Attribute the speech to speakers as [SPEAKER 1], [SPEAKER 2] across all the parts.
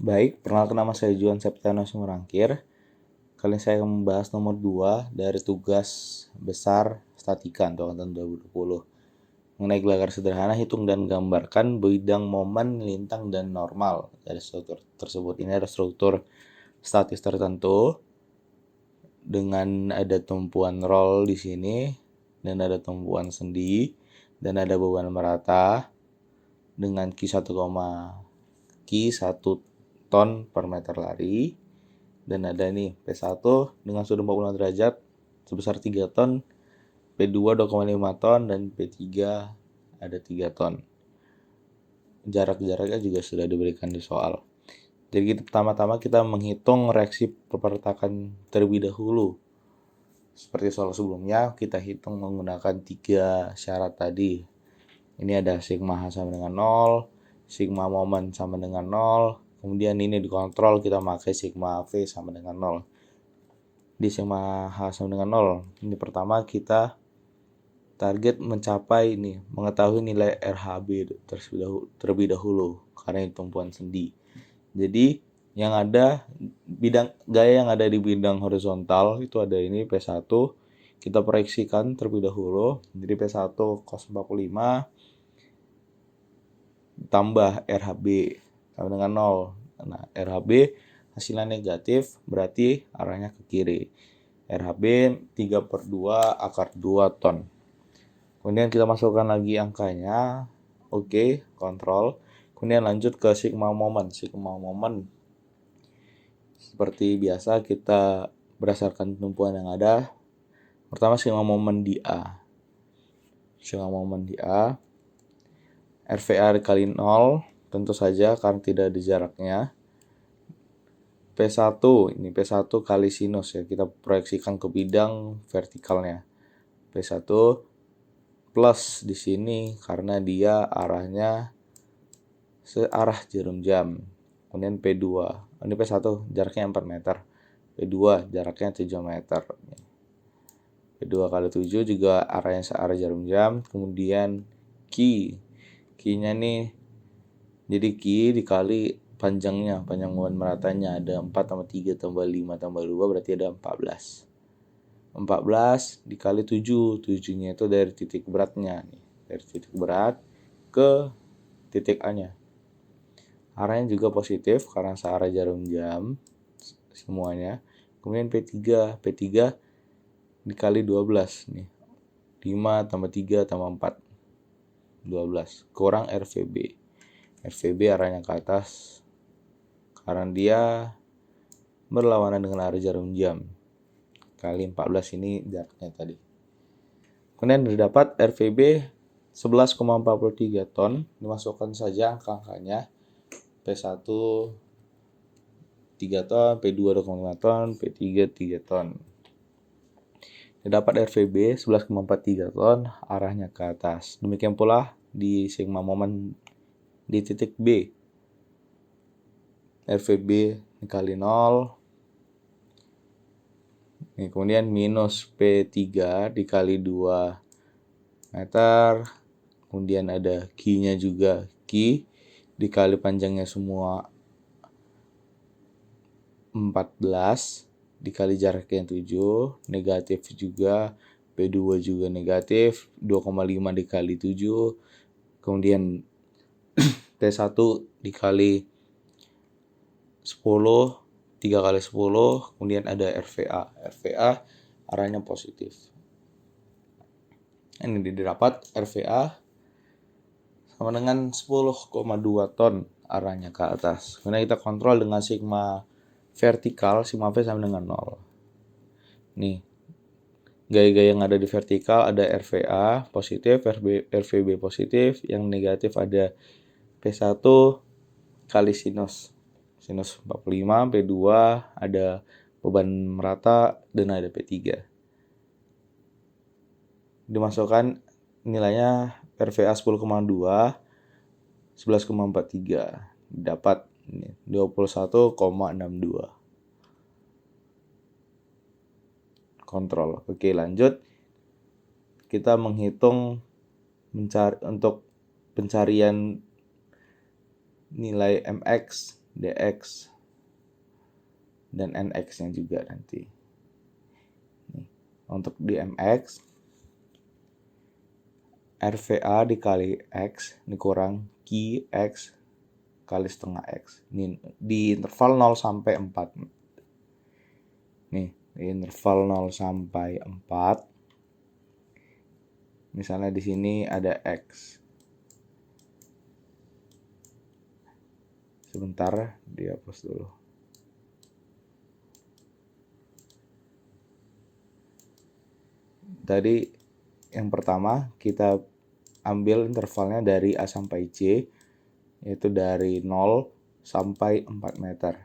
[SPEAKER 1] Baik, perkenalkan nama saya Juan Septiano Simorangkir. Kali ini saya akan membahas nomor 2 dari tugas besar statika untuk angkatan 2020. Mengenai gelagar sederhana, hitung dan gambarkan bidang momen, lintang, dan normal dari struktur tersebut. Ini ada struktur statis tertentu dengan ada tumpuan roll di sini dan ada tumpuan sendi dan ada beban merata dengan Q 1 ton per meter lari, dan ada nih P1 dengan sudut 45 derajat sebesar 3 ton, P2 2,5 ton, dan P3 ada 3 ton. Jarak-jaraknya juga sudah diberikan di soal. Jadi pertama-tama kita menghitung reaksi perpetakan terlebih dahulu. Seperti soal sebelumnya, kita hitung menggunakan 3 syarat tadi. Ini ada sigma H sama dengan 0, sigma momen sama dengan 0, kemudian ini dikontrol kita pakai sigma V sama dengan 0. Di sigma H sama dengan 0, ini pertama kita target mencapai ini, mengetahui nilai RHB terlebih dahulu karena ini tumpuan sendi. Jadi yang ada bidang gaya yang ada di bidang horizontal itu ada ini P1, kita proyeksikan terlebih dahulu. Jadi P1 cos 45 tambah RHB sama dengan 0. Nah, RHB hasilnya negatif, berarti arahnya ke kiri. RHB 3/2 akar 2 ton. Kemudian kita masukkan lagi angkanya. Oke, kontrol. Kemudian lanjut ke sigma momen. Sigma momen seperti biasa kita berdasarkan tumpuan yang ada. Pertama sigma momen di A. Sigma momen di A. RVA dikali 0, tentu saja karena tidak ada jaraknya. P1, ini P1 kali sinus ya, kita proyeksikan ke bidang vertikalnya. P1 plus di sini karena dia arahnya searah jarum jam. Kemudian P2, ini P1 jaraknya 4 meter. P2 jaraknya 7 meter. P2 kali 7 juga arahnya searah jarum jam. Kemudian Q-nya nih, jadi Q dikali panjang beban meratanya ada 4 tambah 3 tambah 5 tambah 2 berarti ada 14. 14 dikali 7, 7-nya itu dari titik beratnya nih. Dari titik berat ke titik A-nya. Arahnya juga positif karena searah jarum jam semuanya. Kemudian P3 dikali 12 nih. 5 tambah 3 tambah 4. 12 kurang RVB. RVB arahnya ke atas karena dia berlawanan dengan arah jarum jam. Kali 14 ini jaraknya tadi. Kemudian didapat RVB 11,43 ton. Dimasukkan saja angka-angkanya. P1 3 ton, P2 2,5 ton, P3 3 ton. Didapat RVB 11,43 ton, arahnya ke atas. Demikian pula di sigma momen di titik B. RVB dikali 0. Kemudian minus P3 dikali 2 meter. Kemudian ada Q-nya juga. Q dikali panjangnya semua 14 dikali jaraknya 7, negatif juga. P2 juga negatif, 2,5 dikali 7. Kemudian T1 dikali 10, 3 kali 10. Kemudian ada RVA. RVA arahnya positif. Ini didapat RVA sama dengan 10,2 ton arahnya ke atas. Kemudian kita kontrol dengan sigma vertikal, sigma V sama dengan 0. Nih, gaya-gaya yang ada di vertikal ada RVA positif, RVB positif, yang negatif ada P1 kali sinus 45, P2 ada beban merata, dan ada P3. Dimasukkan nilainya RVA 10,2, 11,43, dapat 21,62. Kontrol. Oke, lanjut. Kita menghitung untuk pencarian nilai MX dx, dan nx-nya juga nanti. Nih, untuk di mx, RVA dikali x dikurang Qx kali setengah x. Ini di interval 0 sampai 4. Nih, di interval 0 sampai 4. Misalnya di sini ada x. Sebentar, dihapus dulu. Tadi yang pertama kita ambil intervalnya dari A sampai C, yaitu dari 0 sampai 4 meter.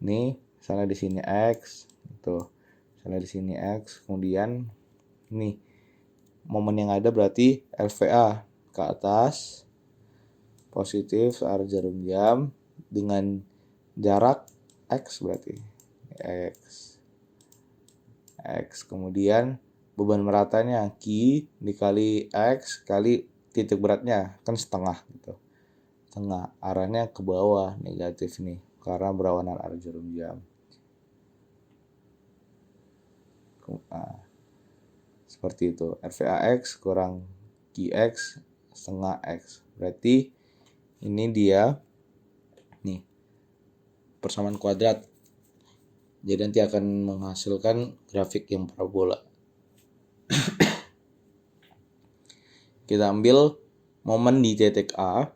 [SPEAKER 1] Ini misalnya di sini x, itu. Misalnya di sini x, kemudian ini momen yang ada berarti LVA ke atas positif searah jarum jam dengan jarak x, berarti x, kemudian beban meratanya Q dikali x kali titik beratnya, kan setengah gitu, setengah, arahnya ke bawah, negatif nih karena berlawanan arah jarum jam. Nah, seperti itu, RVAX kurang QX setengah X, berarti ini dia nih persamaan kuadrat, jadi nanti akan menghasilkan grafik yang parabola. Kita ambil momen di titik A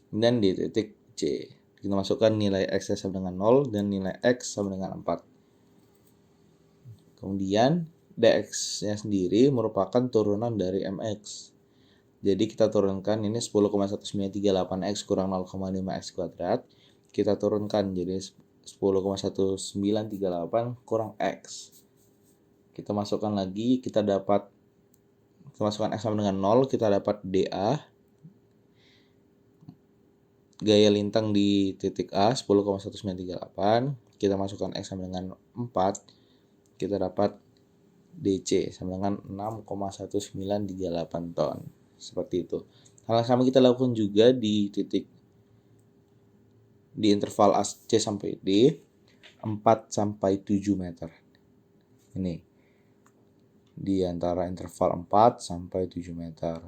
[SPEAKER 1] dan di titik C. Kita masukkan nilai X sama dengan 0 dan nilai X sama dengan 4. Kemudian dx-nya sendiri merupakan turunan dari mx. Jadi kita turunkan ini 10,1938x kurang 0,5x kuadrat. Kita turunkan jadi 10,1938 kurang x. Kita masukkan lagi, kita masukkan x sama dengan 0, kita dapat dA. Gaya lintang di titik A 10,1938. Kita masukkan x sama dengan 4. Kita dapat DC sama dengan 6,1938 ton. Seperti itu. Hal yang sama kita lakukan juga di interval C sampai D 4 sampai 7 meter. Ini di antara interval 4 sampai 7 meter.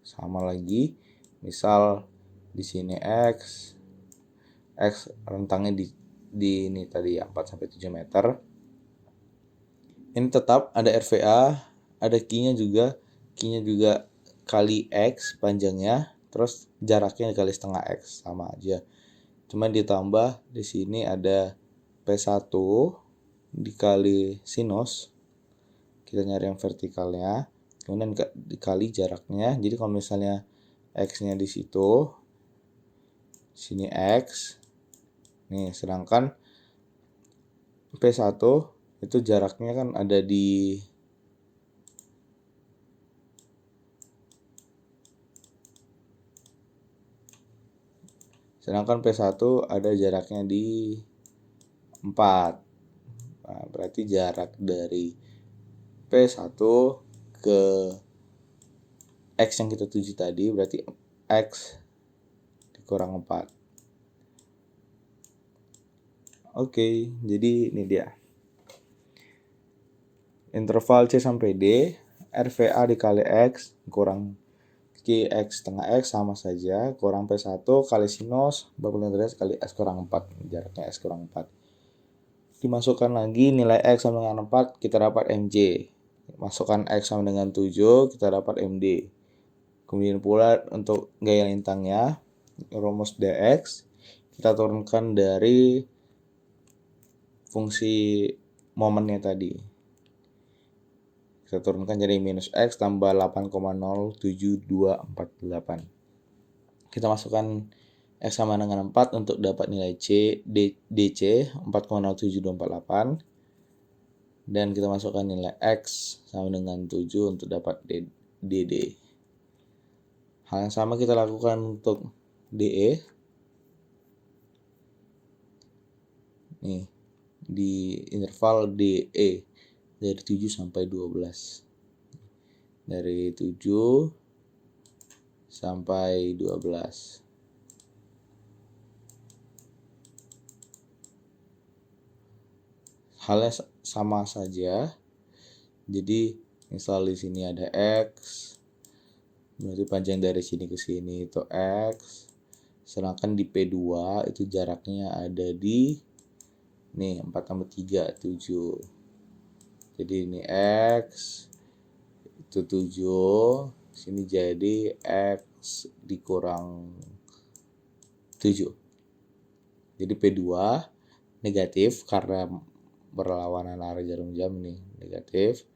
[SPEAKER 1] Sama lagi, misal di sini X rentangnya di ini tadi 4 sampai 7 meter. Ini tetap ada RVA, ada Q-nya juga kali X panjangnya, terus jaraknya dikali setengah X, sama aja. Cuma ditambah di sini ada P1 dikali sinus. Kita nyari yang vertikalnya, kemudian dikali jaraknya. Jadi kalau misalnya X-nya di situ, sini X. Nih, sedangkan P1 itu jaraknya kan ada di P1 ada jaraknya di 4. Nah, berarti jarak dari P1 ke X yang kita tuju tadi berarti X dikurang 4. Oke, jadi ini dia. Interval C sampai D, RVA dikali X kurang QX setengah X sama saja, kurang P1 kali sinus 45 derajat kali X kurang 4, jaraknya X kurang 4. Dimasukkan lagi nilai X sama dengan 4, kita dapat MJ. Masukkan X sama dengan 7, kita dapat MD. Kemudian pula untuk gaya lintangnya, rumus dx, kita turunkan dari fungsi momennya tadi. Kita turunkan jadi minus X tambah 8,07248. Kita masukkan X sama dengan 4 untuk dapat nilai DC 4,07248. Dan kita masukkan nilai X sama dengan 7 untuk dapat DD. Hal yang sama kita lakukan untuk DE. Nih, di interval DE dari 7 sampai 12. Dari 7 sampai 12. halnya sama saja. Jadi misal di sini ada X, berarti panjang dari sini ke sini itu X. Sedangkan di P2 itu jaraknya ada di nih 4 tambah 3, 7. Jadi ini X itu 7, sini jadi X dikurang 7. Jadi P2 negatif karena berlawanan arah jarum jam ini negatif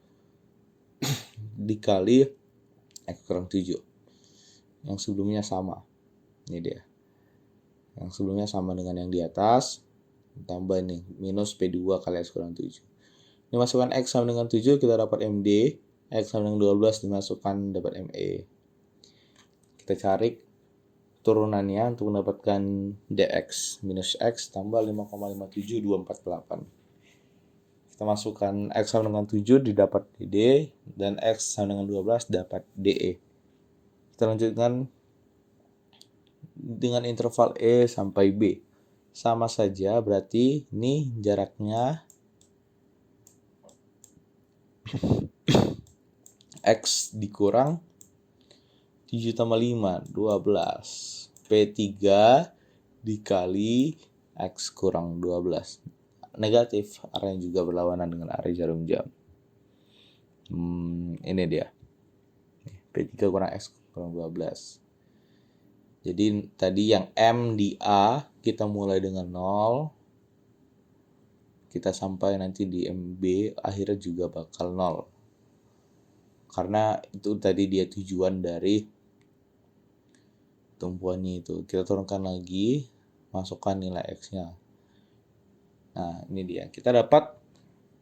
[SPEAKER 1] dikali X kurang 7. Yang sebelumnya sama. Ini dia. Yang sebelumnya sama dengan yang di atas. Tambah nih minus P2 kali X kurang 7. Ini masukkan X sama dengan 7 kita dapat MD. X sama dengan 12 dimasukkan dapat ME. Kita cari turunannya untuk mendapatkan dx minus x tambah 5,57248. Kita masukkan x sama dengan 7 didapat dd dan x sama dengan 12 dapat de. Kita lanjutkan dengan interval E sampai B. Sama saja berarti ini jaraknya x dikurang 7 tambah 5, 12. P3 dikali X kurang 12. Negatif, arahnya juga berlawanan dengan arah jarum jam. Ini dia. P3 kurang X kurang 12. Jadi tadi yang M di A, kita mulai dengan 0. Kita sampai nanti di MB, akhirnya juga bakal 0. Karena itu tadi dia tujuan dari tumpuannya itu. Kita turunkan lagi, masukkan nilai X-nya. Nah, ini dia. Kita dapat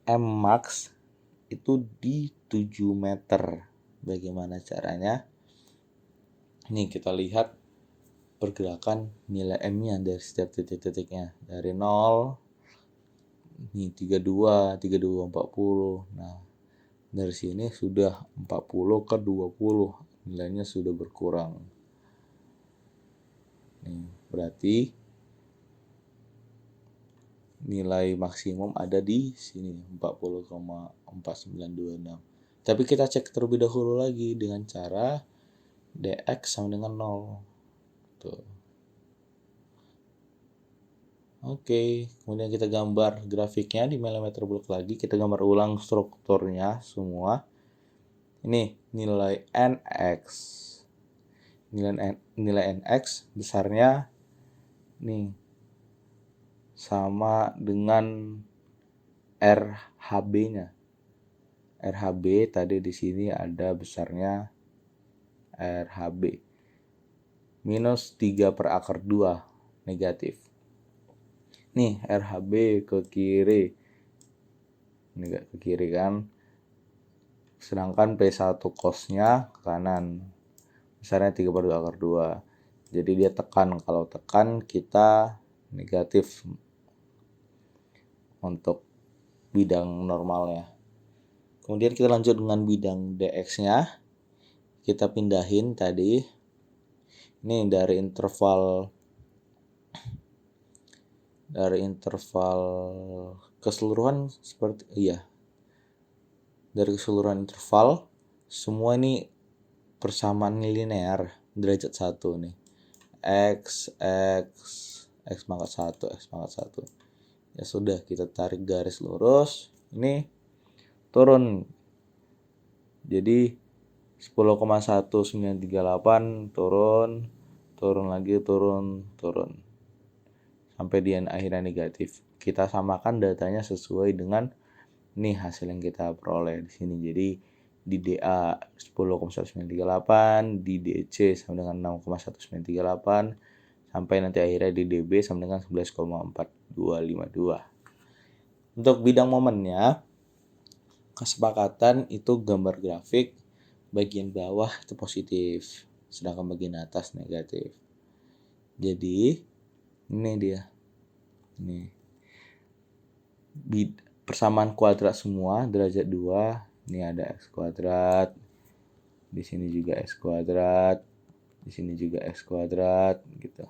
[SPEAKER 1] M max itu di 7 meter. Bagaimana caranya? Ini kita lihat pergerakan nilai M-nya dari setiap titik-titiknya. Dari 0, ini 32, 40. Nah, dari sini sudah 40 ke 20. Nilainya sudah berkurang. Nih, berarti nilai maksimum ada di sini 40,4926. Tapi kita cek terlebih dahulu lagi dengan cara dx sama dengan 0. Tuh. Oke, kemudian kita gambar grafiknya di millimeter block lagi. Kita gambar ulang strukturnya semua. Ini nilai nx. Nilai nx besarnya nih sama dengan RHB-nya. RHB tadi di sini ada besarnya RHB minus 3 per akar 2 negatif. Nih RHB ke kiri. Ini ke kiri kan. Sedangkan P1 cos-nya ke kanan. Besarnya 3 per 2 akar 2. Jadi dia tekan. Kalau tekan kita negatif untuk bidang normalnya. Kemudian kita lanjut dengan bidang dx-nya. Kita pindahin tadi. Ini dari interval keseluruhan seperti dari keseluruhan interval semua ini persamaan linear derajat 1 nih. X pangkat 1. Ya sudah, kita tarik garis lurus. Ini turun. Jadi 10,1938 turun lagi, turun. Sampai di akhirnya negatif. Kita samakan datanya sesuai dengan nih hasil yang kita peroleh di sini. Jadi di DA 10,1938, di DC sama dengan 6,1938, sampai nanti akhirnya di DB sama dengan 11,4252. Untuk bidang momennya, kesepakatan itu gambar grafik bagian bawah itu positif, sedangkan bagian atas negatif. Jadi ini dia. Nih. Persamaan kuadrat semua derajat 2. Ini ada x kuadrat. Di sini juga x kuadrat. Di sini juga x kuadrat gitu.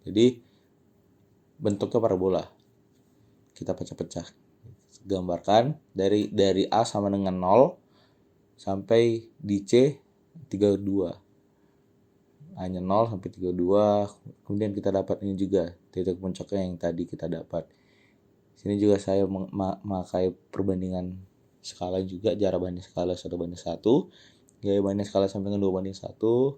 [SPEAKER 1] Jadi bentuknya parabola. Kita pecah-pecah gambarkan dari A sama dengan 0 sampai di C 32. Hanya 0 sampai 32. Kemudian kita dapat ini juga titik puncaknya yang tadi kita dapat. Sini juga saya memakai perbandingan skala juga, jarak banding skala 1:1, gaya banding skala sampingan 2:1,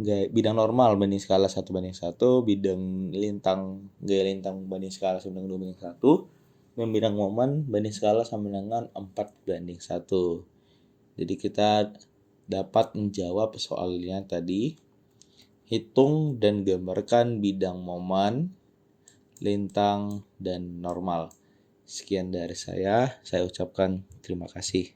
[SPEAKER 1] gaya bidang normal banding skala 1:1, bidang lintang gaya lintang banding skala sama dengan 2:1, dan bidang momen banding skala sama dengan 4:1. Jadi kita dapat menjawab soalnya tadi. Hitung dan gambarkan bidang momen, lintang, dan normal. Sekian dari saya ucapkan terima kasih.